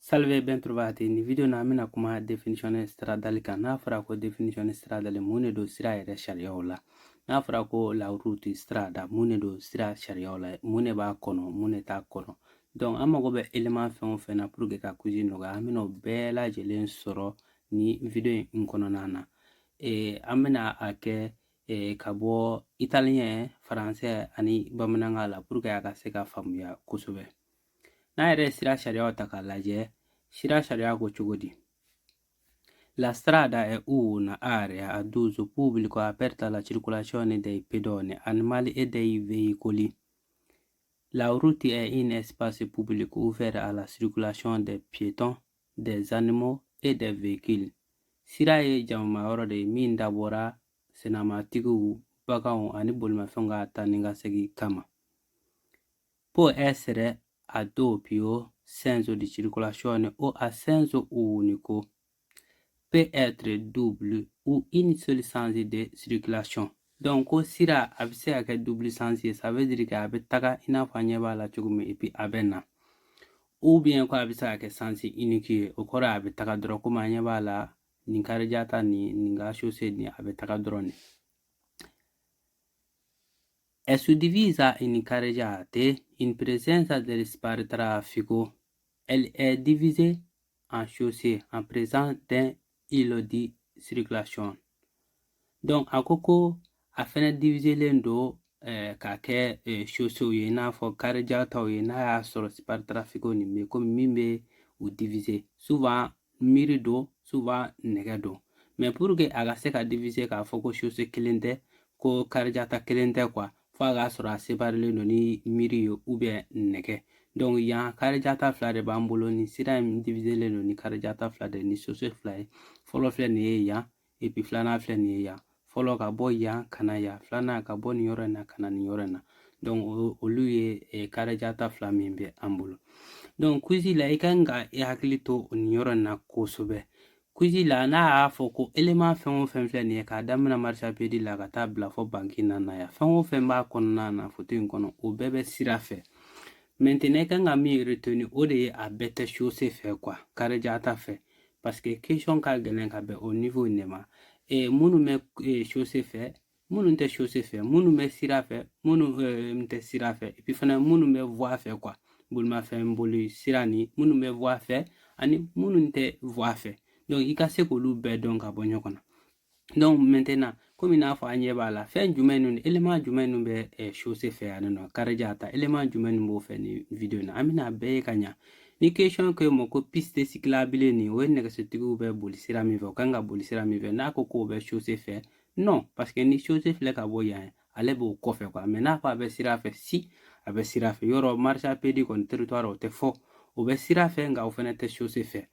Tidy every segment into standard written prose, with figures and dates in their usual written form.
Salve, ben trovati. Ni video na mina kuma definition stradale kan na fara ko definition stradale mune do sira ere sharia la. Na fara ko la route strada mune do sira sharia la mune ba kono mune ta kono. Donc amma go be element fen fen na pour que ka cuisine no ga amino be la jelen soro ni video in kono nana. Amina ake kabo italien français ani bamananga la pour que aka se ka famuya kusube. Na ere sira sharia ta ka laje sira sharia go chugodi. La strada è una area ad uso pubblico aperta alla circolazione dei pedoni, animali e dei veicoli. La route est un espace public ouvert à la circulation des piétons, des animaux et des véhicules. Sira ye jama oro de min dabora senamatigu bagaw ani bolmafenga taninga segi kama. Può essere a doppio senso di circolazione o a senso unico. Peut être double ou une seule sens de circulation. Donc, au sira abse ake double sens, ça veut dire que abe taga ina fanye bala chugumi epi abena. Ou bien ko abse ake sens unique, okora abe taga dro ko manye bala ni karjata ni nga chose ni abe taga drone. È suddivisa in carreggiate in presenza del traffico. Elle est divisée en chaussées en présence d'un îlot de circulation. Donc, à coco, a fait diviser l'endo, kake chaussées ou n'a for carreggiata ou n'a sur le trafic ni mais comme mime ou divisé. Souvent, mirido, souvent negado. Mais pour que agase ka diviser ka foko chaussées kilinde, ko carreggiata kilinde quoi. Faga sura separele no ni miri ou bien neke. Donc ya karjata flade bambolo ni sira divisele no ni karjata flade ni sose fly. Follow fle ni ya et puis flana fle ni ya. Follow ka bo ya kana ya flana ka bo ni yorena kana ni yorena. Donc oluye karjata flamimbe ambolo. Donc kuzi la ikanga e haklito ni yorena kosobe. Kuzi la na a foko element fen flen ni ka damna marcha pedi la ka tabla fo banki nana ya fen ba konna na foto inkono o bebe sirafe. Maintenant quand ami retenu o de a bete chose fait quoi karjata fait parce que question ka gelen ka be au niveau nema et munu me chose fait munu te chose fait munu me sirafe munu te sirafe et puis fana munu me voix fait quoi bulma fait mboli sirani munu me voix fait ani munu te voix fait. Donc, il casse que l'ou be donc à bon yokona. Donc, maintenant, comme il a fait un yéba la fin du menu, élément du menu be chose fait à non, carajata, élément du menu mo fait ni vidéo na. Amina be kanya. Ni question que moko piste cyclable ni, ou ne se tigu be bolisira mi ve, kanga bolisira mi ve, na koko be chose fait. Non, parce que ni chose fait ka boya, ale bo kofe quoi. Mais na pas be sira fait si, abe sira fait. Yoro marche à pédi kon territoire au te faux. Ou be sira fait nga ou fenêtre chose fait.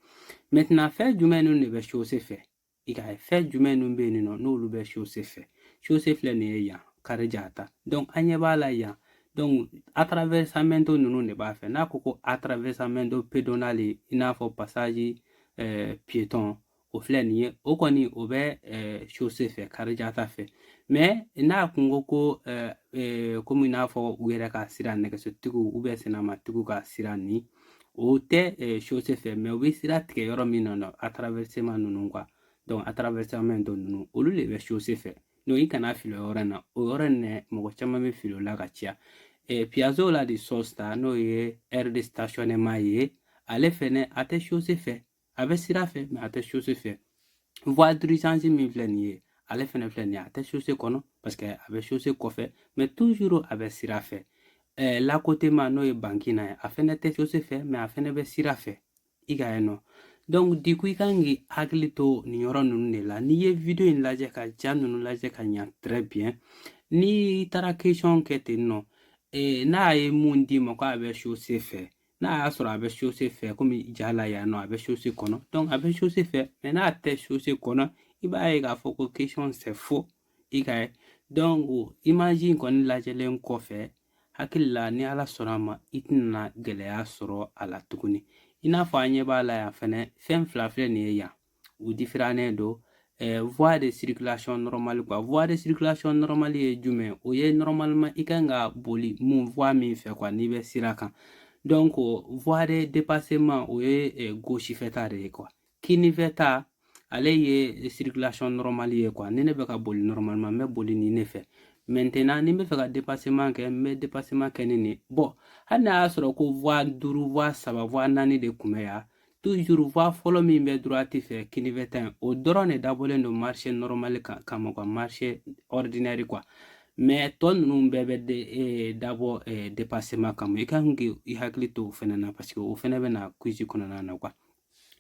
Maintenant, faire du menu ne be chose fait. Il a fait du menu be non, nous be chose fait. Chose fait ne ya, karjata. Donc, anyeba la ya. Donc, attraversamento nous ne ba fait. Na koko attraversamento pédonal, ina fo passage piéton. Au fleni, au koni obe chose fait, karjata fait. Mais, na kungo ko comme ina fo uere ka sira ne ke sotiku ube senama tiku ka sira ni. O te chose fait mais oui sira tike yoro minono à traversement nunu quoi. Donc à traversement nunu olu le be chose fait. No i kana filo yorena o yorene mo chama me filo la gachia. Et piazzo la di sosta no ye air de stationnement ye ale fene à te chose fait. Avec sira fait mais à te chose fait. Voie d'urgence mi fleni ale fene fleni à te chose kono parce que avec chose ko fait mais toujours avec sira fait. La côté mano e bankina a fene te chose fait mais a fene be sira fait iga eno. Donc du coup ikangi aglito ni yoro nunu la ni ye video in laje ka janu laje ka nya très bien ni tara question kete no na e mundi mo ko abe chose fait na asura abe chose fait comme jala ya no abe chose kono donc abe chose fait mais na te chose kono iba e ga foko question c'est faux iga. Donc imagine kon laje len ko fait hakilla ni ala sorama itina geleya soro ala tukuni ina fo anye bala ya fene fem flafle ni ya ou différane do voie de circulation normale quoi. Voie de circulation normale est jume o ye normalement ikanga boli mu voie mi fait quoi ni be siraka. Donc voie de dépassement o ye gauche fɛta de ye quoi. Kini fɛta ale ye circulation normale ye quoi. Ni ne bɛ ka boli normalement n bɛ boli ni ne fɛ. Maintenant ni n bɛ fɛ ka dépassement kɛ n bɛ dépassement kɛ ni nin. Bon hali n'a y'a sɔrɔ ko voie 5 voie 3 voie 4 de kun bɛ yan toujours voie fɔlɔ min bɛ droite fɛ kini fɛta in o dɔrɔn de dabɔlen don marché normal kama quoi, marché ordinaire quoi. Mais tɔ ninnu bɛɛ bɛ dabɔ dépassement kama i kan k'i hakili to o fɛnɛ na parce que o fɛnɛ bɛ na quiz kɔnɔna na quoi.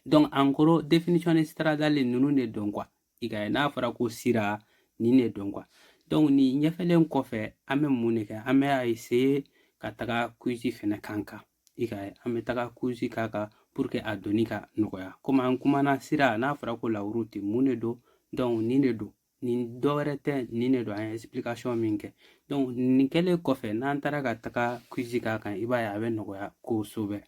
Donc en gros définition de siradali ninnu de don quoi. I ka ye n'a fɔra ko sira nin de don quoi. Donc ni ɲɛfɛlen kɔfɛ an bɛ mun de kɛ an bɛ essayer ka taga quiz fɛnɛ kan kan. I ka ye an bɛ taga quiz k'a kan pour que a donni ka nɔgɔya. Comme an kumana sira n'a fɔra ko la route mun de don donc nin de don. Nin dɔwɛrɛ tɛ nin de don an ye explication min kɛ. Donc nin kɛlen kɔfɛ n'an taara ka taga quiz k'a kan i b'a ye a bɛ nɔgɔya kosɛbɛ.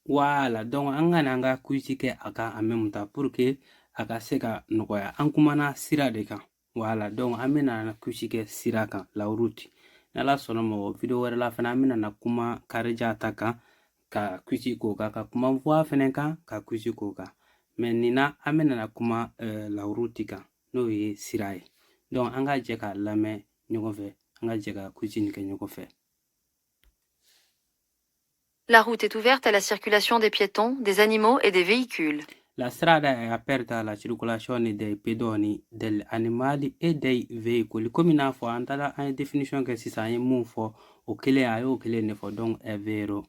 Voilà, donc an ka n'an ka quiz kɛ a kan en même temps pour que a ka se ka nɔgɔya. An kumana sira de kan. Voilà, donc an bɛna quiz kɛ sira kan la route. N'Ala sɔnna ma o video wɛrɛ la fana an bɛna kuma Kareja ta kan ka quiz k'o kan ka kuma voie fɛnɛ kan ka quiz k'o kan. Mais nin na an bɛna kuma la route kan n'o ye sira ye. Donc an ka jɛ ka lamɛn ɲɔgɔn fɛ an ka jɛ ka quiz nin kɛ ɲɔgɔn fɛ. La route est ouverte à la circulation des piétons, des animaux et des véhicules. La strada è aperta alla circolazione dei pedoni, degli animali e dei veicoli. Come n'a fɔ an taara an ye définition kɛ sisan an ye mun fɔ o kelen a y'o kelen de fɔ donc est vero.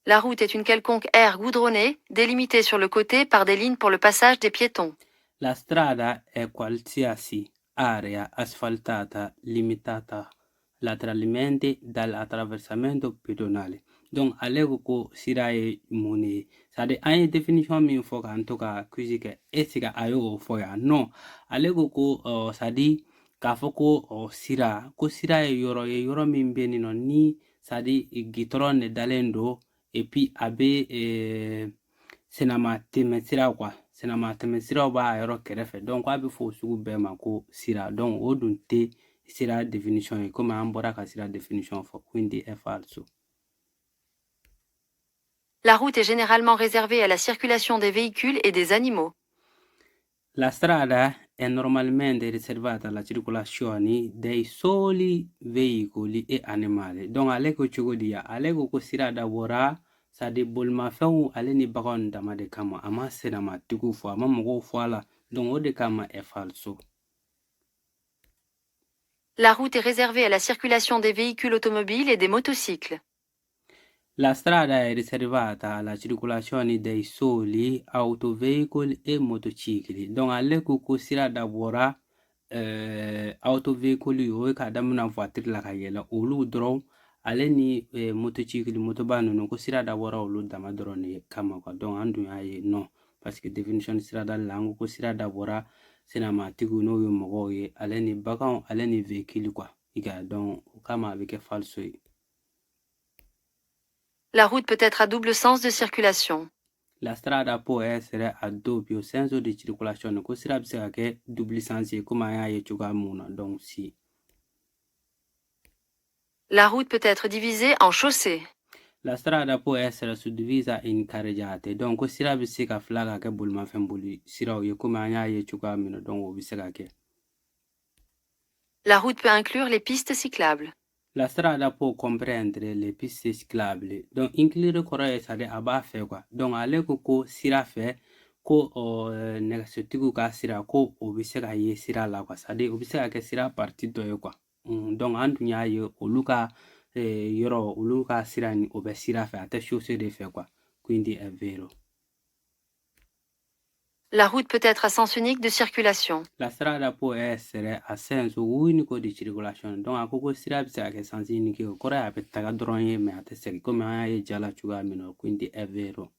La route est une quelconque aire goudronnée, délimitée sur le côté par des lignes pour le passage des piétons. La strada è qualsiasi area asfaltata limitata lateralmente dall'attraversamento pedonale. Donc ale ko sira ye mun ye c'est-à-dire an ye définition min fɔ k'an to ka quiz kɛ est-ce que a y'o fɔ yan non ale ko c'est-à-dire k'a fɔ ko sira ye yɔrɔ min bɛ nin nɔ ni c'est-à-dire gitɔrɔn de dalen don et puis a bɛ senama tɛmɛsira quoi senama tɛmɛsiraw b'a yɔrɔ kɛrɛfɛ donc a bɛ fɔ o sugu bɛɛ ma ko sira donc o dun tɛ sira définition ye comme an bɔra ka sira définition fɔ quindi è falso. La route est généralement réservée à la circulation des véhicules et des animaux. La strada è normalmente riservata alla circolazione dei soli veicoli e animali. Donc ale ko cogo di ya ale ko sira dabɔra c'est-à-dire bolimafɛnw ale ni baganw dama de kama a ma senamatigiw fɔ a ma mɔgɔw fɔ a la donc o de kama est falso. La route est réservée à la circulation des véhicules automobiles et des motocycles. La strada è riservata alla circolazione dei soli autoveicoli e motocicli. Donc ale ko sira dabɔra autoveicoli o ye k'a damina voiture la ka yɛlɛ olu dɔrɔn ale ni motocicli motoba ninnu ko sira dabɔra olu dama dɔrɔn de kama quoi. Donc an dun y'a ye non parce que définition siradali la an ko sira dabɔra senamatigiw n'o ye mɔgɔw ye ale ni baganw ale ni véhicule quoi. I ka donc o kama a bɛ kɛ falso ye. La route peut être à double sens de circulation. La strada può essere a doppio senso di circolazione. Ko sira bɛ se ka kɛ double sens ye comme an y'a ye cogoya mun na donc si. La route peut être divisée en chaussées. La strada può essere suddivisa in carreggiate. Donc ko sira bɛ se ka fila ka kɛ bolimafɛn boli siraw ye comme an y'a ye cogoya min na donc o bɛ se ka kɛ. La route peut inclure les pistes cyclables. La strada può comprendere le piste cyclabili. Donc inclure kɔrɔ ye c'est-à-dire a b'a fɛ quoi. Donc ale ko sira fɛ ko nɛgɛsotigiw ka sira ko o bɛ se ka ye sira la quoi. C'est-à-dire o bɛ se ka kɛ sira partie dɔ ye quoi. Donc an dun y'a ye olu ka yɔrɔ olu ka sira ni o bɛ sira fɛ a tɛ chaussée de fɛ quoi. Quindi è vero. La route peut être à sens unique de circulation. La strada può essere a senso unico di circolazione. Donc a ko sira bɛ se ka kɛ sens unique o kɔrɔ ye a bɛ taga dɔrɔn ye mais a tɛ segin comme an y'a ye ja la cogoya min na quindi è vero.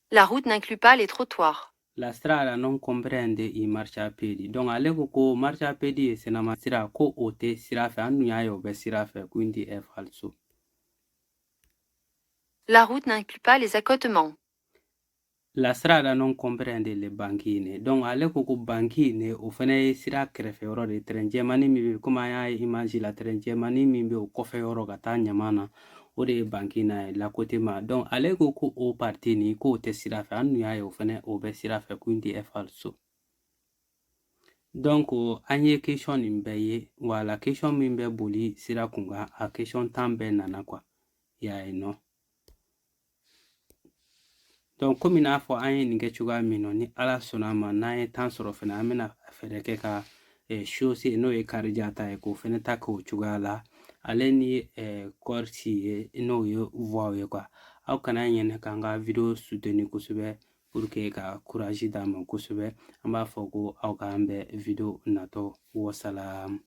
La route n'inclut pas les trottoirs. La strada non comprende i marciapiedi. Donc ale ko marciapiedi ye senama sira ko o tɛ sira fɛ an dun y'a ye o bɛ sira fɛ quindi è falso. La route n'inclut pas les accotements. La strada non comprende le banchine. Donc, ale ko ko banchine o fana ye sira kɛrɛfɛ yɔrɔ de terrain jɛmani min bɛ comme an y'a ye image la terrain jɛmani min bɛ o kɔfɛ yɔrɔ ka taa ɲama na o de ye bankina ye la côté ma. Donc, ale ko ko o partie ni k'o tɛ sira fɛ an dun y'a ye o fana o bɛ sira fɛ ko in tɛ falso. Donc, an ye question nin bɛɛ ye wala question min bɛ boli sira kun kan a question 10 bɛɛ nana quoi. Y'a ye non? Donc comme n'a fɔ an ye nin kɛ cogoya min na ni ala sɔnna ma n'an ye temps sɔrɔ fɛnɛ an bɛna fɛɛrɛ kɛ ka chose n'o ye karija ta ye k'o fɛnɛ ta k'o cogoya la ale ni kɔrisi ye n'o ye voix ye quoi aw kana ɲinɛ k'an ka video soutenir kosɛbɛ pour que ka courage d'an ma kosɛbɛ an b'a fɔ ko aw k'an bɛn video natɔ wasalam